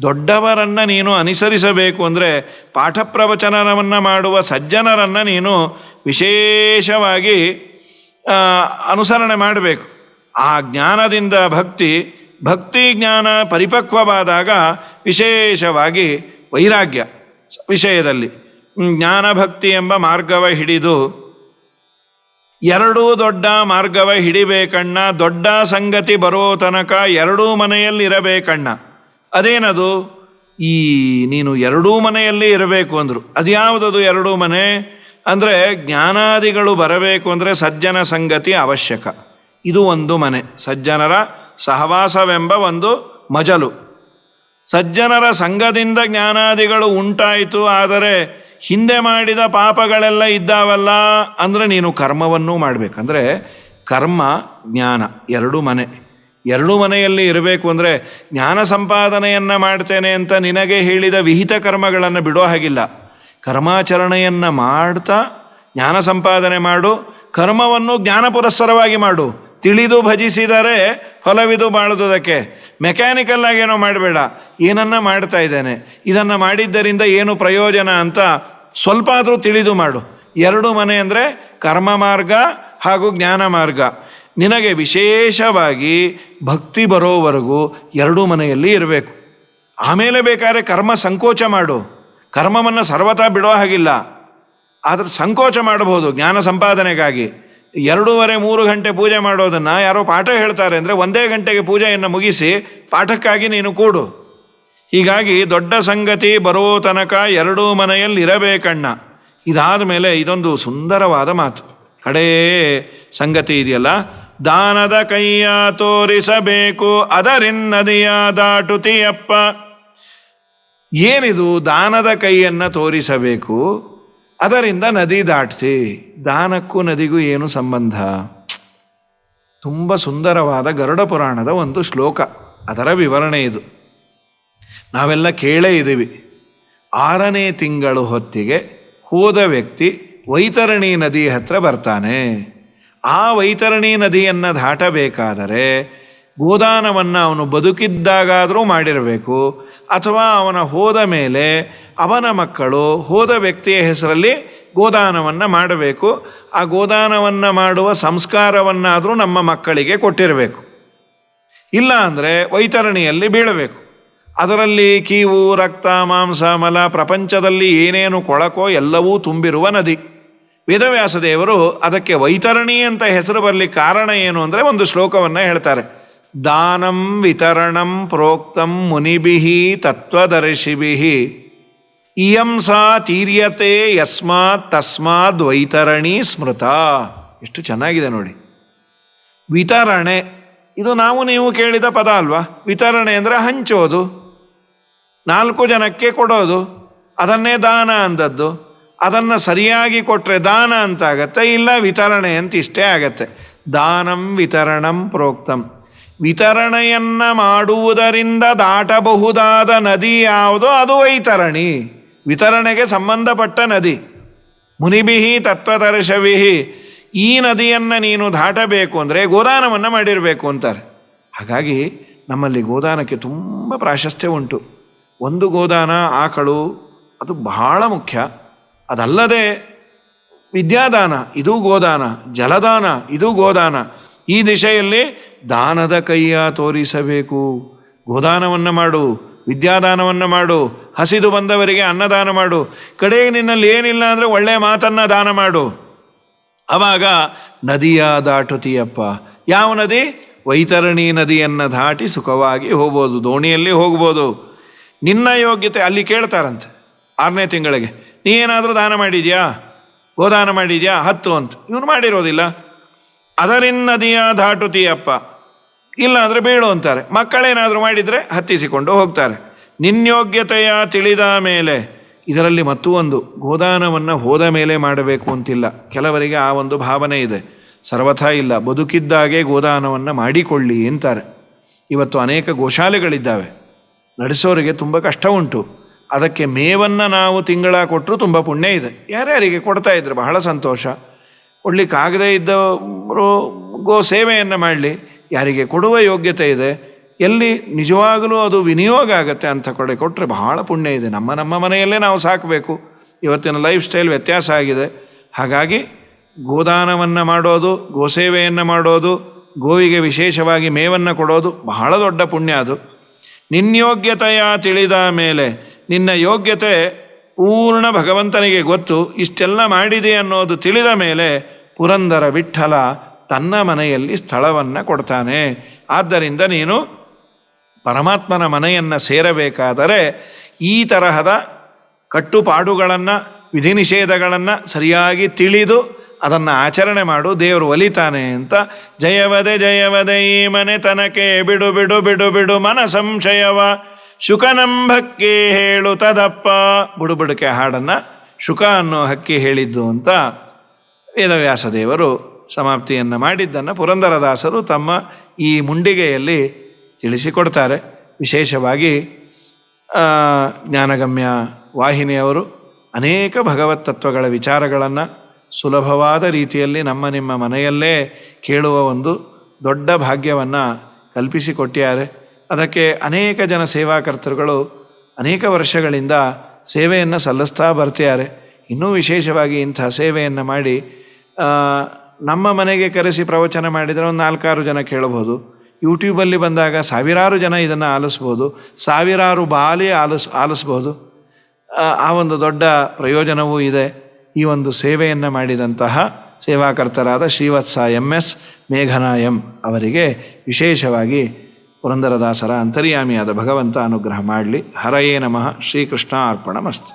Speaker 1: ದೊಡ್ಡವರನ್ನು ನೀನು ಅನುಸರಿಸಬೇಕು ಅಂದರೆ ಪಾಠ ಪ್ರವಚನವನ್ನು ಮಾಡುವ ಸಜ್ಜನರನ್ನು ನೀನು ವಿಶೇಷವಾಗಿ ಅನುಸರಣೆ ಮಾಡಬೇಕು. ಆ ಜ್ಞಾನದಿಂದ ಭಕ್ತಿ ಜ್ಞಾನ ಪರಿಪಕ್ವವಾದಾಗ ವಿಶೇಷವಾಗಿ ವೈರಾಗ್ಯ ವಿಷಯದಲ್ಲಿ ಜ್ಞಾನಭಕ್ತಿ ಎಂಬ ಮಾರ್ಗವ ಹಿಡಿದು ಎರಡೂ ದೊಡ್ಡ ಮಾರ್ಗವ ಹಿಡಿಬೇಕಣ್ಣ. ದೊಡ್ಡ ಸಂಗತಿ ಬರೋ ತನಕ ಎರಡೂ ಮನೆಯಲ್ಲಿರಬೇಕಣ್ಣ. ಅದೇನದು? ನೀನು ಎರಡೂ ಮನೆಯಲ್ಲಿ ಇರಬೇಕು ಅಂದರು. ಅದ್ಯಾವುದದು ಎರಡೂ ಮನೆ ಅಂದರೆ ಜ್ಞಾನಾದಿಗಳು ಬರಬೇಕು ಅಂದರೆ ಸಜ್ಜನ ಸಂಗತಿ ಅವಶ್ಯಕ. ಇದು ಒಂದು ಮನೆ, ಸಜ್ಜನರ ಸಹವಾಸವೆಂಬ ಒಂದು ಮಜಲು. ಸಜ್ಜನರ ಸಂಘದಿಂದ ಜ್ಞಾನಾದಿಗಳು ಉಂಟಾಯಿತು. ಆದರೆ ಹಿಂದೆ ಮಾಡಿದ ಪಾಪಗಳೆಲ್ಲ ಇದ್ದಾವಲ್ಲ ಅಂದರೆ ನೀನು ಕರ್ಮವನ್ನೂ ಮಾಡಬೇಕಂದ್ರೆ ಕರ್ಮ ಜ್ಞಾನ ಎರಡೂ ಮನೆಯಲ್ಲಿ ಇರಬೇಕು. ಅಂದರೆ ಜ್ಞಾನ ಸಂಪಾದನೆಯನ್ನು ಮಾಡ್ತೇನೆ ಅಂತ ನಿನಗೆ ಹೇಳಿದ ವಿಹಿತ ಕರ್ಮಗಳನ್ನು ಬಿಡೋ ಹಾಗಿಲ್ಲ. ಕರ್ಮಾಚರಣೆಯನ್ನು ಮಾಡ್ತಾ ಜ್ಞಾನ ಸಂಪಾದನೆ ಮಾಡು. ಕರ್ಮವನ್ನು ಜ್ಞಾನ ಪುರಸ್ಸರವಾಗಿ ಮಾಡು. ತಿಳಿದು ಭಜಿಸಿದರೆ ಫಲವಿದು ಬಾಳುವುದಕ್ಕೆ. ಮೆಕ್ಯಾನಿಕಲ್ ಆಗೇನೋ ಮಾಡಬೇಡ. ಏನನ್ನ ಮಾಡ್ತಾ ಇದ್ದೇನೆ, ಇದನ್ನು ಮಾಡಿದ್ದರಿಂದ ಏನು ಪ್ರಯೋಜನ ಅಂತ ಸ್ವಲ್ಪ ಆದರೂ ತಿಳಿದು ಮಾಡು. ಎರಡು ಮನೆ ಅಂದರೆ ಕರ್ಮ ಮಾರ್ಗ ಹಾಗೂ ಜ್ಞಾನ ಮಾರ್ಗ. ನಿನಗೆ ವಿಶೇಷವಾಗಿ ಭಕ್ತಿ ಬರೋವರೆಗೂ ಎರಡೂ ಮನೆಯಲ್ಲಿ ಇರಬೇಕು. ಆಮೇಲೆ ಬೇಕಾದ್ರೆ ಕರ್ಮ ಸಂಕೋಚ ಮಾಡು. ಕರ್ಮವನ್ನು ಸರ್ವತಾ ಬಿಡೋ ಹಾಗಿಲ್ಲ, ಆದರೆ ಸಂಕೋಚ ಮಾಡಬಹುದು ಜ್ಞಾನ ಸಂಪಾದನೆಗಾಗಿ. 2:30-3 ಗಂಟೆ ಪೂಜೆ ಮಾಡೋದನ್ನು ಯಾರೋ ಪಾಠ ಹೇಳ್ತಾರೆ ಅಂದರೆ 1 ಗಂಟೆಗೆ ಪೂಜೆಯನ್ನು ಮುಗಿಸಿ ಪಾಠಕ್ಕಾಗಿ ನೀನು ಕೂಡು. ಹೀಗಾಗಿ ದೊಡ್ಡ ಸಂಗತಿ ಬರೋ ತನಕ ಎರಡೂ ಮನೆಯಲ್ಲಿ ಇರಬೇಕಣ್ಣ. ಇದಾದ ಮೇಲೆ ಇದೊಂದು ಸುಂದರವಾದ ಮಾತು, ಕಡೇ ಸಂಗತಿ ಇದೆಯಲ್ಲ, ದಾನದ ಕೈಯ ತೋರಿಸಬೇಕು ಅದರಿನ್ನದಿಯ ದಾಟುತಿಯಪ್ಪ. ಏನಿದು? ದಾನದ ಕೈಯನ್ನು ತೋರಿಸಬೇಕು, ಅದರಿಂದ ನದಿ ದಾಟ್ತಿ. ದಾನಕ್ಕೂ ನದಿಗೂ ಏನು ಸಂಬಂಧ? ತುಂಬ ಸುಂದರವಾದ ಗರುಡ ಪುರಾಣದ ಒಂದು ಶ್ಲೋಕ, ಅದರ ವಿವರಣೆ ಇದು. ನಾವೆಲ್ಲ ಕೇಳೇ ಇದ್ದೀವಿ. 6ನೇ ತಿಂಗಳು ಹೊತ್ತಿಗೆ ಹೋದ ವ್ಯಕ್ತಿ ವೈತರಣಿ ನದಿ ಹತ್ರ ಬರ್ತಾನೆ. ಆ ವೈತರಣಿ ನದಿಯನ್ನು ದಾಟಬೇಕಾದರೆ ಗೋದಾನವನ್ನು ಅವನು ಬದುಕಿದ್ದಾಗಾದರೂ ಮಾಡಿರಬೇಕು, ಅಥವಾ ಅವನ ಹೋದ ಮೇಲೆ ಅವನ ಮಕ್ಕಳು ಹೋದ ವ್ಯಕ್ತಿಯ ಹೆಸರಲ್ಲಿ ಗೋದಾನವನ್ನು ಮಾಡಬೇಕು. ಆ ಗೋದಾನವನ್ನು ಮಾಡುವ ಸಂಸ್ಕಾರವನ್ನಾದರೂ ನಮ್ಮ ಮಕ್ಕಳಿಗೆ ಕೊಟ್ಟಿರಬೇಕು. ಇಲ್ಲ ಅಂದರೆ ವೈತರಣಿಯಲ್ಲಿ ಬೀಳಬೇಕು. ಅದರಲ್ಲಿ ಕೀವು, ರಕ್ತ, ಮಾಂಸ, ಮಲ, ಪ್ರಪಂಚದಲ್ಲಿ ಏನೇನು ಕೊಳಕೋ ಎಲ್ಲವೂ ತುಂಬಿರುವ ನದಿ. ವೇದವ್ಯಾಸ ದೇವರು ಅದಕ್ಕೆ ವೈತರಣಿ ಅಂತ ಹೆಸರು ಬರಲಿಕ್ಕೆ ಕಾರಣ ಏನು ಅಂದರೆ ಒಂದು ಶ್ಲೋಕವನ್ನು ಹೇಳ್ತಾರೆ. ದಾನಂ ವಿತರಣಂ ಪ್ರೋಕ್ತಂ ಮುನಿಭಿಃ ತತ್ವದರ್ಶಿಭಿಃ ಇಯಂ ಸಾ ತೀರ್ಯತೆ ಯಸ್ಮಾತ್ ತಸ್ಮಾದ್ ವೈತರಣಿ ಸ್ಮೃತ. ಎಷ್ಟು ಚೆನ್ನಾಗಿದೆ ನೋಡಿ. ವಿತರಣೆ ಇದು ನಾವು ನೀವು ಕೇಳಿದ ಪದ ಅಲ್ವಾ? ವಿತರಣೆ ಅಂದರೆ ಹಂಚೋದು, 4 ಜನಕ್ಕೆ ಕೊಡೋದು, ಅದನ್ನೇ ದಾನ ಅಂದದ್ದು. ಅದನ್ನು ಸರಿಯಾಗಿ ಕೊಟ್ಟರೆ ದಾನ ಅಂತಾಗತ್ತೆ, ಇಲ್ಲ ವಿತರಣೆ ಅಂತ ಇಷ್ಟೇ ಆಗತ್ತೆ. ದಾನಂ ವಿತರಣಂ ಪ್ರೋಕ್ತಂ. ವಿತರಣೆಯನ್ನು ಮಾಡುವುದರಿಂದ ದಾಟಬಹುದಾದ ನದಿ ಯಾವುದೋ ಅದು ವೈತರಣಿ, ವಿತರಣೆಗೆ ಸಂಬಂಧಪಟ್ಟ ನದಿ. ಮುನಿಭಿಃ ತತ್ವದರ್ಶಿಭಿಃ. ಈ ನದಿಯನ್ನು ನೀನು ದಾಟಬೇಕು ಅಂದರೆ ಗೋದಾನವನ್ನು ಮಾಡಿರಬೇಕು ಅಂತಾರೆ. ಹಾಗಾಗಿ ನಮ್ಮಲ್ಲಿ ಗೋದಾನಕ್ಕೆ ತುಂಬ ಪ್ರಾಶಸ್ತ್ಯ ಉಂಟು. ಒಂದು ಗೋದಾನ ಆಕಳು, ಅದು ಬಹಳ ಮುಖ್ಯ. ಅದಲ್ಲದೆ ವಿದ್ಯಾದಾನ ಇದು ಗೋದಾನ, ಜಲದಾನ ಇದು ಗೋದಾನ. ಈ ದಿಶೆಯಲ್ಲಿ ದಾನದ ಕೈಯ ತೋರಿಸಬೇಕು. ಗೋದಾನವನ್ನು ಮಾಡು, ವಿದ್ಯಾದಾನವನ್ನು ಮಾಡು, ಹಸಿದು ಬಂದವರಿಗೆ ಅನ್ನದಾನ ಮಾಡು, ಕಡೆಗೆ ನಿನ್ನಲ್ಲಿ ಏನಿಲ್ಲ ಅಂದರೆ ಒಳ್ಳೆಯ ಮಾತನ್ನು ದಾನ ಮಾಡು. ಆವಾಗ ನದಿಯ ದಾಟುತ್ತೀಯಪ್ಪ. ಯಾವ ನದಿ? ವೈತರಣಿ ನದಿಯನ್ನು ದಾಟಿ ಸುಖವಾಗಿ ಹೋಗ್ಬೋದು, ದೋಣಿಯಲ್ಲಿ ಹೋಗ್ಬೋದು. ನಿನ್ನ ಯೋಗ್ಯತೆ ಅಲ್ಲಿ ಕೇಳ್ತಾರಂತೆ 6ನೇ ತಿಂಗಳಿಗೆ, ನೀ ಏನಾದರೂ ದಾನ ಮಾಡಿದ್ಯಾ? ಗೋದಾನ ಮಾಡಿದ್ಯಾ 10 ಅಂತ. ಇವನು ಮಾಡಿರೋದಿಲ್ಲ. ಅದರಿಂದ ನದಿಯ ದಾಟುತ್ತೀಯಪ್ಪ, ಇಲ್ಲ ಅಂದರೆ ಬೀಳು ಅಂತಾರೆ. ಮಕ್ಕಳೇನಾದರೂ ಮಾಡಿದರೆ ಹತ್ತಿಸಿಕೊಂಡು ಹೋಗ್ತಾರೆ. ನಿನ್ಯೋಗ್ಯತೆಯ ತಿಳಿದ ಮೇಲೆ, ಇದರಲ್ಲಿ ಮತ್ತೂ ಒಂದು, ಗೋದಾನವನ್ನು ಹೋದ ಮೇಲೆ ಮಾಡಬೇಕು ಅಂತಿಲ್ಲ. ಕೆಲವರಿಗೆ ಆ ಒಂದು ಭಾವನೆ ಇದೆ, ಸರ್ವಥಾ ಇಲ್ಲ, ಬದುಕಿದ್ದಾಗೆ ಗೋದಾನವನ್ನು ಮಾಡಿಕೊಳ್ಳಿ ಅಂತಾರೆ. ಇವತ್ತು ಅನೇಕ ಗೋಶಾಲೆಗಳಿದ್ದಾವೆ, ನಡೆಸೋರಿಗೆ ತುಂಬ ಕಷ್ಟ ಉಂಟು. ಅದಕ್ಕೆ ಮೇವನ್ನು ನಾವು ತಿಂಗಳ ಕೊಟ್ಟರು ತುಂಬ ಪುಣ್ಯ ಇದೆ. ಯಾರ್ಯಾರಿಗೆ ಕೊಡ್ತಾ ಇದ್ರೆ ಬಹಳ ಸಂತೋಷ. ಕೊಡಲಿಕ್ಕಾಗದೇ ಇದ್ದವರು ಗೋ ಸೇವೆಯನ್ನು ಮಾಡಲಿ. ಯಾರಿಗೆ ಕೊಡುವ ಯೋಗ್ಯತೆ ಇದೆ, ಎಲ್ಲಿ ನಿಜವಾಗಲೂ ಅದು ವಿನಿಯೋಗ ಆಗುತ್ತೆ ಅಂಥ ಕಡೆ ಕೊಟ್ಟರೆ ಬಹಳ ಪುಣ್ಯ ಇದೆ. ನಮ್ಮ ಮನೆಯಲ್ಲೇ ನಾವು ಸಾಕಬೇಕು. ಇವತ್ತಿನ ಲೈಫ್ ಸ್ಟೈಲ್ ವ್ಯತ್ಯಾಸ ಆಗಿದೆ. ಹಾಗಾಗಿ ಗೋದಾನವನ್ನು ಮಾಡೋದು, ಗೋಸೇವೆಯನ್ನು ಮಾಡೋದು, ಗೋವಿಗೆ ವಿಶೇಷವಾಗಿ ಮೇವನ್ನು ಕೊಡೋದು ಬಹಳ ದೊಡ್ಡ ಪುಣ್ಯ ಅದು. ನಿನ್ಯೋಗ್ಯತೆಯ ತಿಳಿದ ಮೇಲೆ, ನಿನ್ನ ಯೋಗ್ಯತೆ ಪೂರ್ಣ ಭಗವಂತನಿಗೆ ಗೊತ್ತು, ಇಷ್ಟೆಲ್ಲ ಮಾಡಿದೆ ಅನ್ನೋದು ತಿಳಿದ ಮೇಲೆ ಪುರಂದರ ವಿಠ್ಠಲ ತನ್ನ ಮನೆಯಲ್ಲಿ ಸ್ಥಳವನ್ನು ಕೊಡ್ತಾನೆ. ಆದ್ದರಿಂದ ನೀನು ಪರಮಾತ್ಮನ ಮನೆಯನ್ನು ಸೇರಬೇಕಾದರೆ ಈ ತರಹದ ಕಟ್ಟುಪಾಡುಗಳನ್ನು, ವಿಧಿ ನಿಷೇಧಗಳನ್ನು ಸರಿಯಾಗಿ ತಿಳಿದು ಅದನ್ನು ಆಚರಣೆ ಮಾಡು, ದೇವರು ಒಲಿತಾನೆ ಅಂತ. ಜಯವದೆ ಈ ಮನೆ ತನಕೆ ಬಿಡು ಬಿಡು ಬಿಡು ಬಿಡು ಮನ ಸಂಶಯವ ಶುಕನಂಬಕ್ಕೆ ಹೇಳುತ್ತದಪ್ಪ. ಬುಡುಬುಡುಕೆ ಹಾಡನ್ನು ಶುಕ ಅನ್ನೋ ಹಕ್ಕಿ ಹೇಳಿದ್ದು ಅಂತ ವೇದವ್ಯಾಸ ದೇವರು ಸಮಾಪ್ತಿಯನ್ನು ಮಾಡಿದ್ದನ್ನು ಪುರಂದರದಾಸರು ತಮ್ಮ ಈ ಮುಂಡಿಗೆಯಲ್ಲಿ ತಿಳಿಸಿಕೊಡ್ತಾರೆ. ವಿಶೇಷವಾಗಿ ಜ್ಞಾನಗಮ್ಯ ವಾಹಿನಿಯವರು ಅನೇಕ ಭಗವತ್ ತತ್ವಗಳ ವಿಚಾರಗಳನ್ನು ಸುಲಭವಾದ ರೀತಿಯಲ್ಲಿ ನಿಮ್ಮ ಮನೆಯಲ್ಲೇ ಕೇಳುವ ಒಂದು ದೊಡ್ಡ ಭಾಗ್ಯವನ್ನು ಕಲ್ಪಿಸಿಕೊಟ್ಟಿದ್ದಾರೆ. ಅದಕ್ಕೆ ಅನೇಕ ಜನ ಸೇವಾಕರ್ತರುಗಳು ಅನೇಕ ವರ್ಷಗಳಿಂದ ಸೇವೆಯನ್ನು ಸಲ್ಲಿಸ್ತಾ ಬರ್ತಿದ್ದಾರೆ. ಇನ್ನೂ ವಿಶೇಷವಾಗಿ ಇಂಥ ಸೇವೆಯನ್ನು ಮಾಡಿ ನಮ್ಮ ಮನೆಗೆ ಕರೆಸಿ ಪ್ರವಚನ ಮಾಡಿದರೆ ಒಂದು 4-6 ಜನ ಕೇಳಬಹುದು. ಯೂಟ್ಯೂಬಲ್ಲಿ ಬಂದಾಗ ಸಾವಿರಾರು ಜನ ಇದನ್ನು ಆಲಿಸ್ಬೋದು, ಸಾವಿರಾರು ಬಾಲಿ ಆಲಿಸ್ಬೋದು. ಆ ಒಂದು ದೊಡ್ಡ ಪ್ರಯೋಜನವೂ ಇದೆ. ಈ ಒಂದು ಸೇವೆಯನ್ನು ಮಾಡಿದಂತಹ ಸೇವಾಕರ್ತರಾದ ಶ್ರೀವತ್ಸ MS, ಮೇಘನಾ M ಅವರಿಗೆ ವಿಶೇಷವಾಗಿ ಪುರಂದರದಾಸರ ಅಂತರ್ಯಾಮಿಯಾದ ಭಗವಂತ ಅನುಗ್ರಹ ಮಾಡಲಿ. ಹರಯೇ ನಮಃ. ಶ್ರೀಕೃಷ್ಣ ಅರ್ಪಣಮಸ್ತು.